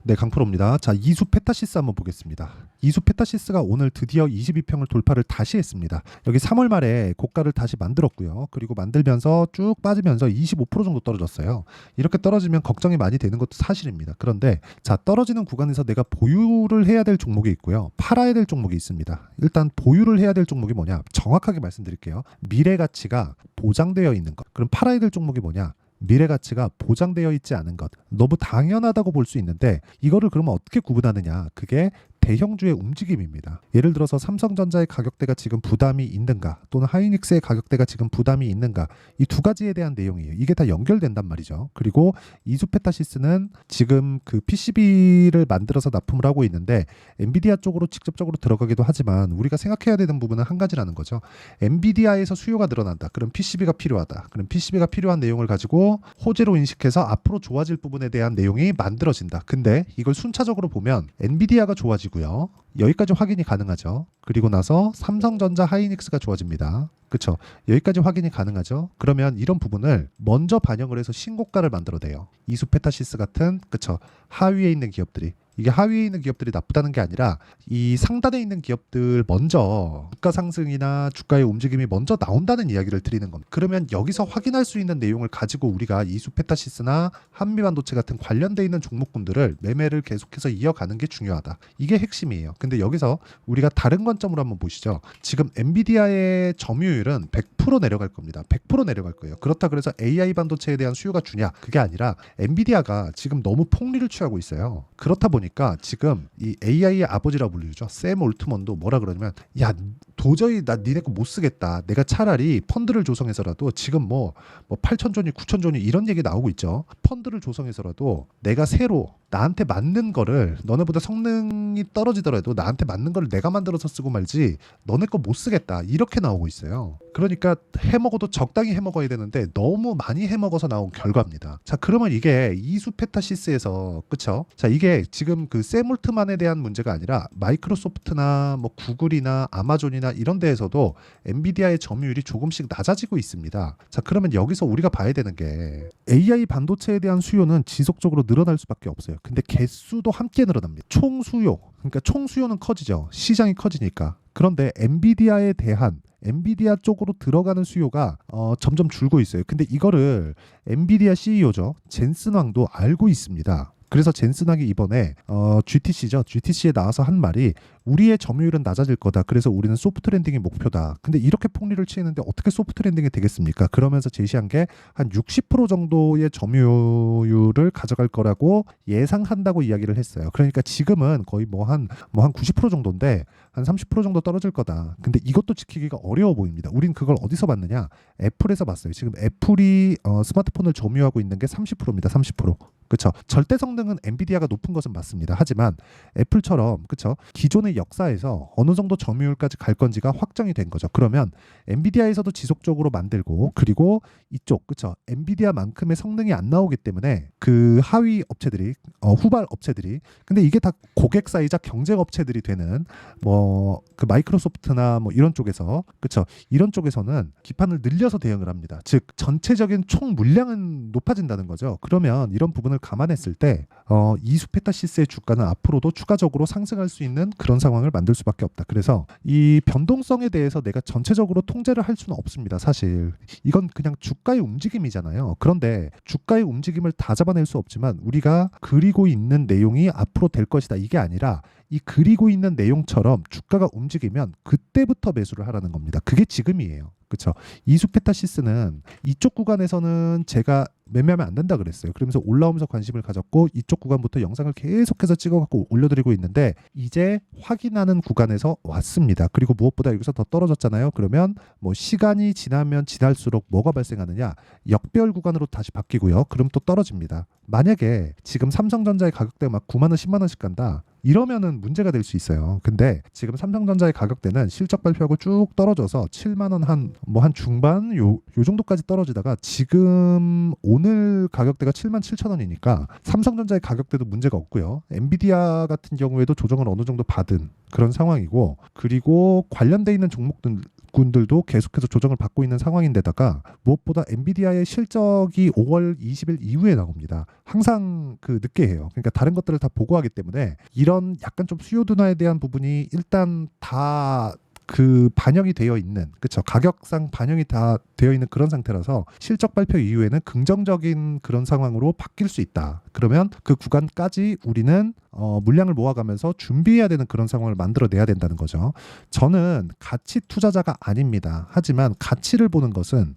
네, 강프로입니다. 자, 이수 페타시스 한번 보겠습니다. 이수 페타시스가 오늘 드디어 22평을 돌파를 다시 했습니다. 여기 3월 말에 고가를 다시 만들었고요. 그리고 만들면서 쭉 빠지면서 25% 정도 떨어졌어요. 이렇게 떨어지면 걱정이 많이 되는 것도 사실입니다. 그런데 자, 떨어지는 구간에서 내가 보유를 해야 될 종목이 있고요. 팔아야 될 종목이 있습니다. 일단 보유를 해야 될 종목이 뭐냐? 정확하게 말씀드릴게요. 미래 가치가 보장되어 있는 것. 그럼 팔아야 될 종목이 뭐냐? 미래 가치가 보장되어 있지 않은 것. 너무 당연하다고 볼 수 있는데 이거를 그러면 어떻게 구분하느냐? 그게 대형주의 움직임입니다. 예를 들어서 삼성전자의 가격대가 지금 부담이 있는가 또는 하이닉스의 가격대가 지금 부담이 있는가, 이 두 가지에 대한 내용이에요. 이게 다 연결된단 말이죠. 그리고 이수페타시스는 지금 그 PCB를 만들어서 납품을 하고 있는데 엔비디아 쪽으로 직접적으로 들어가기도 하지만 우리가 생각해야 되는 부분은 한 가지라는 거죠. 엔비디아에서 수요가 늘어난다. 그럼 PCB가 필요하다. 그럼 PCB가 필요한 내용을 가지고 호재로 인식해서 앞으로 좋아질 부분에 대한 내용이 만들어진다. 근데 이걸 순차적으로 보면 엔비디아가 좋아지고 여기까지 확인이 가능하죠. 그리고 나서 삼성전자 하이닉스가 좋아집니다. 그렇죠. 여기까지 확인이 가능하죠. 그러면 이런 부분을 먼저 반영을 해서 신고가를 만들어내요. 이수페타시스 같은, 그렇죠, 하위에 있는 기업들이, 이게 하위에 있는 기업들이 나쁘다는 게 아니라 이 상단에 있는 기업들 먼저 주가 상승이나 주가의 움직임이 먼저 나온다는 이야기를 드리는 겁니다. 그러면 여기서 확인할 수 있는 내용을 가지고 우리가 이수페타시스나 한미반도체 같은 관련돼 있는 종목군들을 매매를 계속해서 이어가는 게 중요하다. 이게 핵심이에요. 근데 여기서 우리가 다른 관점으로 한번 보시죠. 지금 엔비디아의 점유율은 100% 내려갈 겁니다. 100% 내려갈 거예요. 그렇다 그래서 AI 반도체에 대한 수요가 주냐? 그게 아니라 엔비디아가 지금 너무 폭리를 취하고 있어요. 그렇다 보니까 지금 이 AI의 아버지라고 불리죠. 샘 올트먼도 뭐라 그러냐면, 야, 도저히 나 니네 거 못 쓰겠다. 내가 차라리 펀드를 조성해서라도, 지금 뭐 8,000조니 9,000조니 이런 얘기 나오고 있죠. 펀드를 조성해서라도 내가 새로 나한테 맞는 거를, 너네보다 성능이 떨어지더라도 나한테 맞는 거를 내가 만들어서 쓰고 말지 너네 거 못 쓰겠다. 이렇게 나오고 있어요. 그러니까 해먹어도 적당히 해먹어야 되는데 너무 많이 해먹어서 나온 결과입니다. 자, 그러면 이게 이수페타시스에서, 그쵸? 자, 이게 지금 그 세몰트만에 대한 문제가 아니라 마이크로소프트나 뭐 구글이나 아마존이나 이런 데에서도 엔비디아의 점유율이 조금씩 낮아지고 있습니다. 자, 그러면 여기서 우리가 봐야 되는 게 AI 반도체에 대한 수요는 지속적으로 늘어날 수밖에 없어요. 근데 개수도 함께 늘어납니다. 총 수요, 그러니까 총 수요는 커지죠. 시장이 커지니까. 그런데 엔비디아에 대한, 엔비디아 쪽으로 들어가는 수요가 점점 줄고 있어요. 근데 이거를 엔비디아 CEO죠. 젠슨 왕도 알고 있습니다. 그래서 젠슨 왕이 이번에 GTC죠. GTC에 나와서 한 말이, 우리의 점유율은 낮아질 거다. 그래서 우리는 소프트 랜딩이 목표다. 근데 이렇게 폭리를 취했는데 어떻게 소프트 랜딩이 되겠습니까? 그러면서 제시한 게 한 60% 정도의 점유율을 가져갈 거라고 예상한다고 이야기를 했어요. 그러니까 지금은 거의 한 90% 정도인데 한 30% 정도 떨어질 거다. 근데 이것도 지키기가 어려워 보입니다. 우린 그걸 어디서 봤느냐? 애플에서 봤어요. 지금 애플이 스마트폰을 점유하고 있는 게 30%입니다. 30%. 그렇죠. 절대 성능은 엔비디아가 높은 것은 맞습니다. 하지만 애플처럼, 그렇죠, 기존의 역사에서 어느 정도 점유율까지 갈 건지가 확정이 된 거죠. 그러면 엔비디아에서도 지속적으로 만들고, 그리고 이쪽, 그렇죠, 엔비디아만큼의 성능이 안 나오기 때문에 그 하위 업체들이, 후발 업체들이, 근데 이게 다 고객사이자 경쟁 업체들이 되는 그 마이크로소프트나 뭐 이런 쪽에서, 그렇죠, 이런 쪽에서는 기판을 늘려서 대응을 합니다. 즉 전체적인 총 물량은 높아진다는 거죠. 그러면 이런 부분을 감안했을 때 이수페타시스의 주가는 앞으로도 추가적으로 상승할 수 있는 그런 상황을 만들 수밖에 없다. 그래서 이 변동성에 대해서 내가 전체적으로 통제를 할 수는 없습니다. 사실 이건 그냥 주가의 움직임이잖아요. 그런데 주가의 움직임을 다 잡아낼 수 없지만 우리가 그리고 있는 내용이 앞으로 될 것이다, 이게 아니라 이 그리고 있는 내용처럼 주가가 움직이면 그때부터 매수를 하라는 겁니다. 그게 지금이에요. 그렇죠. 이수페타시스는 이쪽 구간에서는 제가 매매하면 안 된다 그랬어요. 그러면서 올라오면서 관심을 가졌고 이쪽 구간부터 영상을 계속해서 찍어갖고 올려드리고 있는데 이제 확인하는 구간에서 왔습니다. 그리고 무엇보다 여기서 더 떨어졌잖아요. 그러면 뭐 시간이 지나면 지날수록 뭐가 발생하느냐? 역배열 구간으로 다시 바뀌고요. 그럼 또 떨어집니다. 만약에 지금 삼성전자의 가격대가 막 9만 원, 10만 원씩 간다, 이러면은 문제가 될 수 있어요. 근데 지금 삼성전자의 가격대는 실적 발표하고 쭉 떨어져서 7만 원 한 중반 요 정도까지 떨어지다가 지금 오늘 오늘 가격대가 77,000원이니까 삼성전자의 가격대도 문제가 없고요. 엔비디아 같은 경우에도 조정을 어느 정도 받은 그런 상황이고, 그리고 관련돼 있는 종목군들도 계속해서 조정을 받고 있는 상황인데다가 무엇보다 엔비디아의 실적이 5월 20일 이후에 나옵니다. 항상 그 늦게 해요. 그러니까 다른 것들을 다 보고하기 때문에 이런 약간 좀 수요 둔화에 대한 부분이 일단 다 그 반영이 되어 있는, 그렇죠, 가격상 반영이 다 되어 있는 그런 상태라서 실적 발표 이후에는 긍정적인 그런 상황으로 바뀔 수 있다. 그러면 그 구간까지 우리는 물량을 모아가면서 준비해야 되는 그런 상황을 만들어내야 된다는 거죠. 저는 가치 투자자가 아닙니다. 하지만 가치를 보는 것은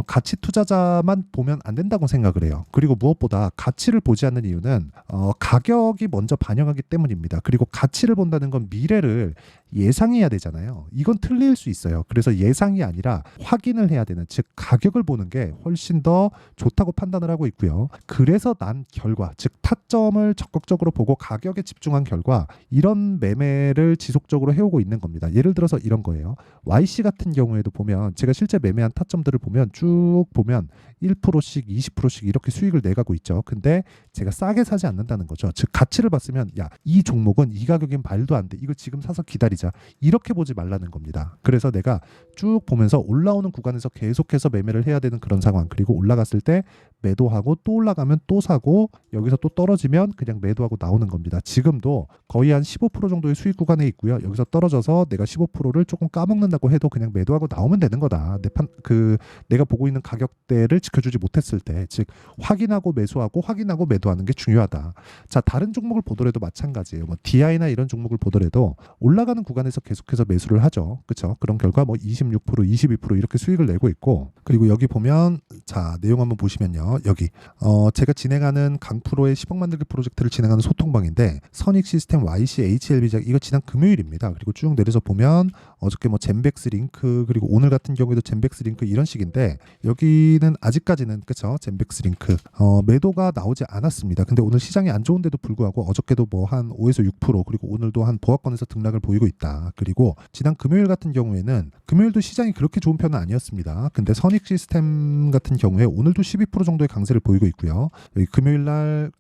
가치 투자자만 보면 안 된다고 생각을 해요. 그리고 무엇보다 가치를 보지 않는 이유는 가격이 먼저 반영하기 때문입니다. 그리고 가치를 본다는 건 미래를 예상해야 되잖아요. 이건 틀릴 수 있어요. 그래서 예상이 아니라 확인을 해야 되는, 즉 가격을 보는 게 훨씬 더 좋다고 판단을 하고 있고요. 그래서 난 결과, 즉 타점을 적극적으로 보고 가격에 집중한 결과 이런 매매를 지속적으로 해오고 있는 겁니다. 예를 들어서 이런 거예요. YC 같은 경우에도 보면 제가 실제 매매한 타점들을 보면 쭉 보면 1%씩 20%씩 이렇게 수익을 내가고 있죠. 근데 제가 싸게 사지 않는다는 거죠. 즉 가치를 봤으면 야, 이 종목은 이 가격엔 말도 안 돼. 이거 지금 사서 기다리자. 이렇게 보지 말라는 겁니다. 그래서 내가 쭉 보면서 올라오는 구간에서 계속해서 매매를 해야 되는 그런 상황, 그리고 올라갔을 때 매도하고 또 올라가면 또 사고 여기서 또 떨어지면 그냥 매도하고 나오는 겁니다. 지금도 거의 한 15% 정도의 수익 구간에 있고요. 여기서 떨어져서 내가 15%를 조금 까먹는다고 해도 그냥 매도하고 나오면 되는 거다. 내가 보고 있는 가격대를 지켜주지 못했을 때, 즉 확인하고 매수하고 확인하고 매도하는 게 중요하다. 자, 다른 종목을 보더라도 마찬가지예요. 뭐 DI나 이런 종목을 보더라도 올라가는 구간에서 계속해서 매수를 하죠. 그렇죠? 그런 결과 뭐 26%, 22% 이렇게 수익을 내고 있고, 그리고 여기 보면 자, 내용 한번 보시면요. 여기 제가 진행하는 강프로의 10억 만들기 프로젝트를 진행하는 소통방인데 선익 시스템 YC HLB작 이거 지난 금요일입니다. 그리고 쭉 내려서 보면 어저께 뭐 젠백스 링크, 그리고 오늘 같은 경우에도 젠백스 링크 이런 식인데 여기는 아직까지는, 그렇죠, 젠백스 링크 매도가 나오지 않았습니다. 근데 오늘 시장이 안 좋은데도 불구하고 어저께도 뭐 한 5에서 6%, 그리고 오늘도 한 보합권에서 등락을 보이고 있다. 그리고 지난 금요일 같은 경우에는 금요일도 시장이 그렇게 좋은 편은 아니었습니다. 근데 선익 시스템 같은 경우에 오늘도 12% 정도의 강세를 보이고 있고요. 여기 금요일 날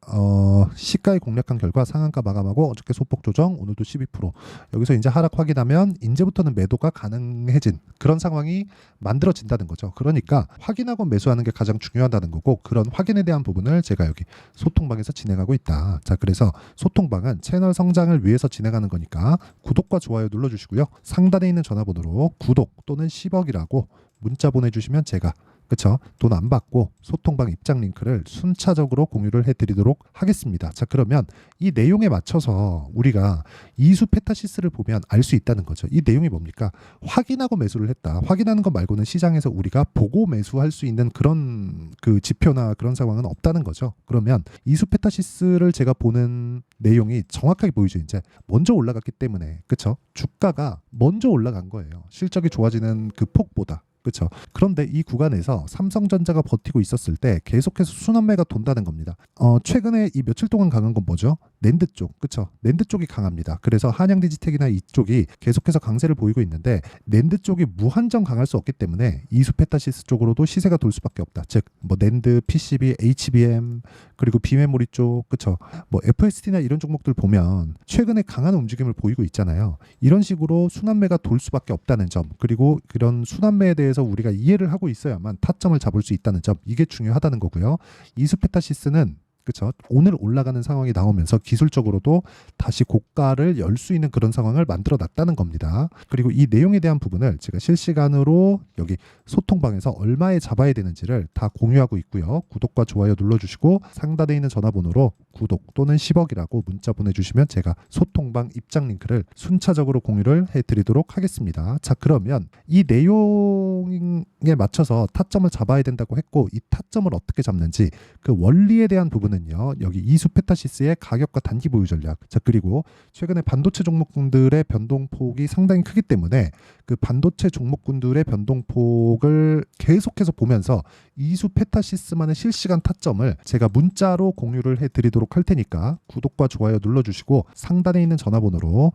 시가에 공략한 결과 상한가 마감하고 어저께 소폭 조정, 오늘도 12%. 여기서 이제 하락 확인하면 이제부터는 매도가 가능해진 그런 상황이 만들어진다는 거죠. 그러니까 확인하고 매수하는 게 가장 중요하다는 거고, 그런 확인에 대한 부분을 제가 여기 소통방에서 진행하고 있다. 자, 그래서 소통방은 채널 성장을 위해서 진행하는 거니까 구독과 좋아요 눌러주시고요. 상단에 있는 전화번호로 구독 또는 10억이라고 문자 보내주시면 제가, 그렇죠, 돈 안 받고 소통방 입장 링크를 순차적으로 공유를 해드리도록 하겠습니다. 자, 그러면 이 내용에 맞춰서 우리가 이수 페타시스를 보면 알 수 있다는 거죠. 이 내용이 뭡니까? 확인하고 매수를 했다. 확인하는 것 말고는 시장에서 우리가 보고 매수할 수 있는 그런 그 지표나 그런 상황은 없다는 거죠. 그러면 이수 페타시스를 제가 보는 내용이 정확하게 보이죠. 이제 먼저 올라갔기 때문에, 그렇죠, 주가가 먼저 올라간 거예요. 실적이 좋아지는 그 폭보다. 그렇죠. 그런데 이 구간에서 삼성전자가 버티고 있었을 때 계속해서 순환매가 돈다는 겁니다. 최근에 이 며칠 동안 강한 건 뭐죠? 낸드 쪽, 그렇죠. 낸드 쪽이 강합니다. 그래서 한양디지텍이나 이쪽이 계속해서 강세를 보이고 있는데 낸드 쪽이 무한정 강할 수 없기 때문에 이수페타시스 쪽으로도 시세가 돌 수밖에 없다. 즉 뭐 낸드, PCB, HBM, 그리고 비메모리 쪽, 그렇죠. 뭐 FSD나 이런 종목들 보면 최근에 강한 움직임을 보이고 있잖아요. 이런 식으로 순환매가 돌 수밖에 없다는 점, 그리고 그런 순환매에 대해서 우리가 이해를 하고 있어야만 타점을 잡을 수 있다는 점, 이게 중요하다는 거고요. 이수페타시스는, 그렇죠, 오늘 올라가는 상황이 나오면서 기술적으로도 다시 고가를 열 수 있는 그런 상황을 만들어 놨다는 겁니다. 그리고 이 내용에 대한 부분을 제가 실시간으로 여기 소통방에서 얼마에 잡아야 되는지를 다 공유하고 있고요. 구독과 좋아요 눌러주시고 상단에 있는 전화번호로 구독 또는 10억이라고 문자 보내주시면 제가 소통방 입장 링크를 순차적으로 공유를 해드리도록 하겠습니다. 자, 그러면 이 내용에 맞춰서 타점을 잡아야 된다고 했고, 이 타점을 어떻게 잡는지 그 원리에 대한 부분은요, 여기 이수페타시스의 가격과 단기 보유 전략, 자, 그리고 최근에 반도체 종목군들의 변동폭이 상당히 크기 때문에 그 반도체 종목군들의 변동폭을 계속해서 보면서 이수페타시스만의 실시간 타점을 제가 문자로 공유를 해드리도록 할 테니까 구독과 좋아요 눌러주시고 상단에 있는 전화번호로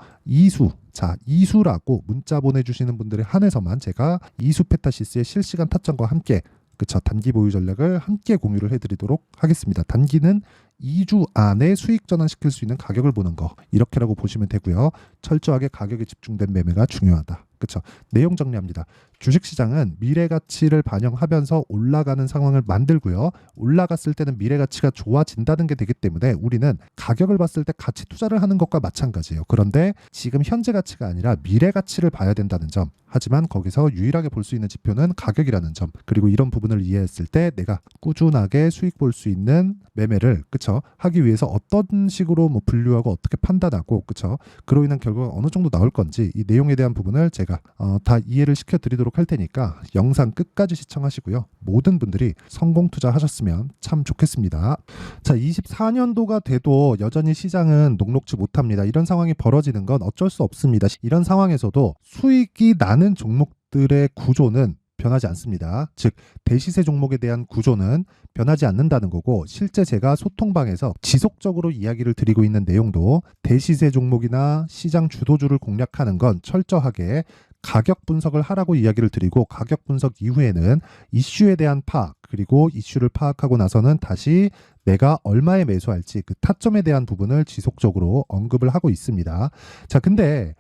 이수라고 문자 보내주시는 분들에 한해서만 제가 이수페타시스의 실시간 타점과 함께 그쵸? 단기 보유 전략을 함께 공유를 해드리도록 하겠습니다. 단기는 2주 안에 수익 전환시킬 수 있는 가격을 보는 거, 이렇게라고 보시면 되고요. 철저하게 가격에 집중된 매매가 중요하다. 그쵸? 내용 정리합니다. 주식시장은 미래 가치를 반영하면서 올라가는 상황을 만들고요. 올라갔을 때는 미래 가치가 좋아진다는 게 되기 때문에 우리는 가격을 봤을 때 가치 투자를 하는 것과 마찬가지예요. 그런데 지금 현재 가치가 아니라 미래 가치를 봐야 된다는 점. 하지만 거기서 유일하게 볼 수 있는 지표는 가격이라는 점. 그리고 이런 부분을 이해했을 때 내가 꾸준하게 수익 볼 수 있는 매매를, 그쵸? 하기 위해서 어떤 식으로 뭐 분류하고 어떻게 판단하고, 그쵸? 그로 인한 결과가 어느 정도 나올 건지 이 내용에 대한 부분을 제가 다 이해를 시켜드리도록 할 테니까 영상 끝까지 시청하시고요. 모든 분들이 성공 투자하셨으면 참 좋겠습니다. 자, 24년도가 돼도 여전히 시장은 녹록지 못합니다. 이런 상황이 벌어지는 건 어쩔 수 없습니다. 이런 상황에서도 수익이 나는 종목들의 구조는 변하지 않습니다. 즉 대시세 종목에 대한 구조는 변하지 않는다는 거고, 실제 제가 소통방에서 지속적으로 이야기를 드리고 있는 내용도 대시세 종목이나 시장 주도주를 공략하는 건 철저하게 가격 분석을 하라고 이야기를 드리고, 가격 분석 이후에는 이슈에 대한 파악, 그리고 이슈를 파악하고 나서는 다시 내가 얼마에 매수할지 그 타점에 대한 부분을 지속적으로 언급을 하고 있습니다. 자, 근데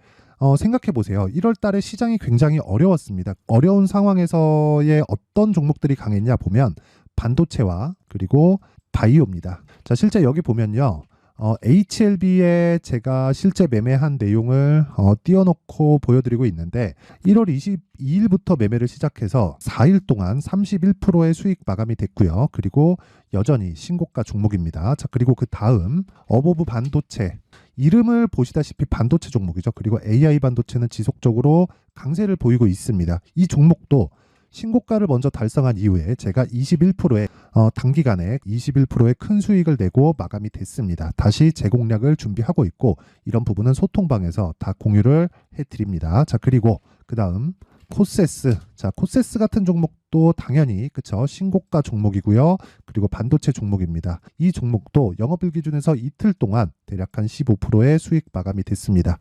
생각해 보세요. 1월 달에 시장이 굉장히 어려웠습니다. 어려운 상황에서의 어떤 종목들이 강했냐 보면 반도체와 그리고 바이오입니다. 자, 실제 여기 보면요. HLB에 제가 실제 매매한 내용을 띄워놓고 보여드리고 있는데 1월 22일부터 매매를 시작해서 4일 동안 31%의 수익 마감이 됐고요. 그리고 여전히 신고가 종목입니다. 자, 그리고 그 다음 어보브 반도체, 이름을 보시다시피 반도체 종목이죠. 그리고 AI 반도체는 지속적으로 강세를 보이고 있습니다. 이 종목도 신고가를 먼저 달성한 이후에 제가 21%의 단기간에 21%의 큰 수익을 내고 마감이 됐습니다. 다시 재공략을 준비하고 있고, 이런 부분은 소통방에서 다 공유를 해드립니다. 자, 그리고 그 다음 코세스. 자, 코세스 같은 종목도 당연히 그쵸, 신고가 종목이고요. 그리고 반도체 종목입니다. 이 종목도 영업일 기준에서 이틀 동안 대략 한 15%의 수익 마감이 됐습니다.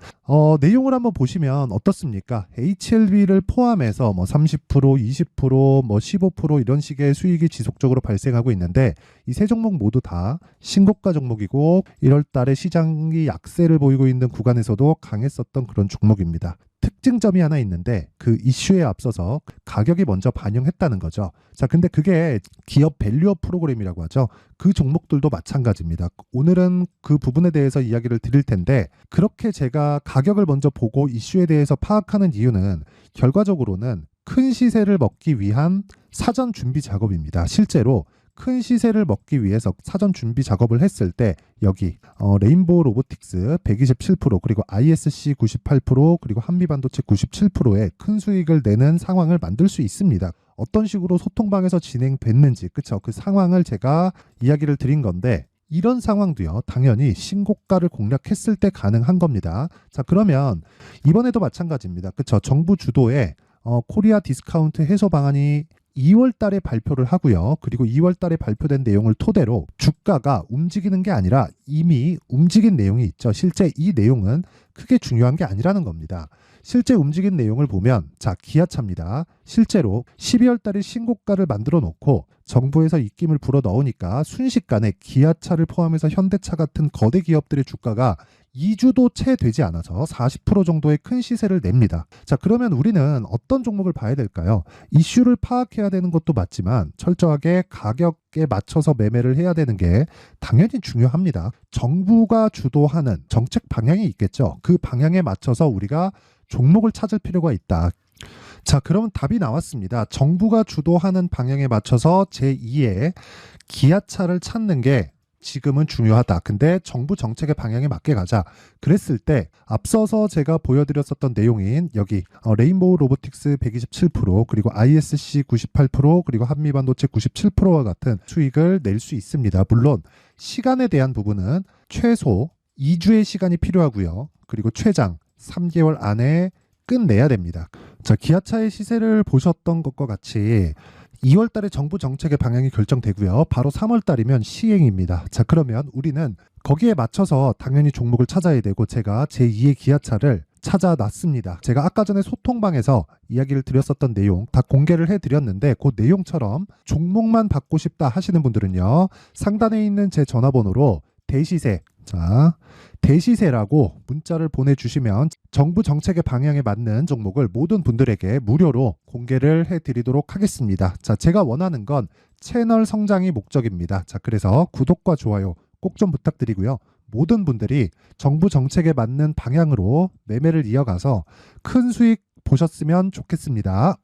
내용을 한번 보시면 어떻습니까? HLB를 포함해서 뭐 30%, 20%, 뭐 15% 이런 식의 수익이 지속적으로 발생하고 있는데, 이 세 종목 모두 다 신고가 종목이고 1월 달에 시장이 약세를 보이고 있는 구간에서도 강했었던 그런 종목입니다. 특징점이 하나 있는데 그 이슈에 앞서서 가격이 먼저 반영했다는 거죠. 자, 근데 그게 기업 밸류업 프로그램이라고 하죠. 그 종목들도 마찬가지입니다. 오늘은 그 부분에 대해서 이야기를 드릴 텐데, 그렇게 제가 가격을 먼저 보고 이슈에 대해서 파악하는 이유는 결과적으로는 큰 시세를 먹기 위한 사전 준비 작업입니다. 실제로 큰 시세를 먹기 위해서 사전 준비 작업을 했을 때 여기 레인보우 로보틱스 127%, 그리고 ISC 98%, 그리고 한미반도체 97%의 큰 수익을 내는 상황을 만들 수 있습니다. 어떤 식으로 소통방에서 진행됐는지, 그쵸? 그 상황을 제가 이야기를 드린 건데, 이런 상황도요, 당연히 신고가를 공략했을 때 가능한 겁니다. 자, 그러면 이번에도 마찬가지입니다. 그쵸? 정부 주도의 코리아 디스카운트 해소 방안이 2월 달에 발표를 하고요. 그리고 2월 달에 발표된 내용을 토대로 주가가 움직이는 게 아니라 이미 움직인 내용이 있죠. 실제 이 내용은 크게 중요한 게 아니라는 겁니다. 실제 움직인 내용을 보면, 자, 기아차입니다. 실제로 12월 달에 신고가를 만들어 놓고 정부에서 입김을 불어 넣으니까 순식간에 기아차를 포함해서 현대차 같은 거대 기업들의 주가가 2주도 채 되지 않아서 40% 정도의 큰 시세를 냅니다. 자, 그러면 우리는 어떤 종목을 봐야 될까요? 이슈를 파악해야 되는 것도 맞지만 철저하게 가격에 맞춰서 매매를 해야 되는 게 당연히 중요합니다. 정부가 주도하는 정책 방향이 있겠죠. 그 방향에 맞춰서 우리가 종목을 찾을 필요가 있다. 자, 그러면 답이 나왔습니다. 정부가 주도하는 방향에 맞춰서 제2의 기아차를 찾는 게 지금은 중요하다. 근데 정부 정책의 방향에 맞게 가자. 그랬을 때 앞서서 제가 보여드렸었던 내용인 여기 레인보우 로보틱스 127%, 그리고 ISC 98%, 그리고 한미반도체 97%와 같은 수익을 낼 수 있습니다. 물론 시간에 대한 부분은 최소 2주의 시간이 필요하고요. 그리고 최장 3개월 안에 끝내야 됩니다. 자, 기아차의 시세를 보셨던 것과 같이 2월 달에 정부 정책의 방향이 결정되고요. 바로 3월 달이면 시행입니다. 자, 그러면 우리는 거기에 맞춰서 당연히 종목을 찾아야 되고, 제가 제2의 기아차를 찾아놨습니다. 제가 아까 전에 소통방에서 이야기를 드렸었던 내용 다 공개를 해드렸는데 그 내용처럼 종목만 받고 싶다 하시는 분들은요. 상단에 있는 제 전화번호로 대시세, 자, 대시세라고 문자를 보내주시면 정부 정책의 방향에 맞는 종목을 모든 분들에게 무료로 공개를 해드리도록 하겠습니다. 자, 제가 원하는 건 채널 성장이 목적입니다. 자, 그래서 구독과 좋아요 꼭 좀 부탁드리고요. 모든 분들이 정부 정책에 맞는 방향으로 매매를 이어가서 큰 수익 보셨으면 좋겠습니다.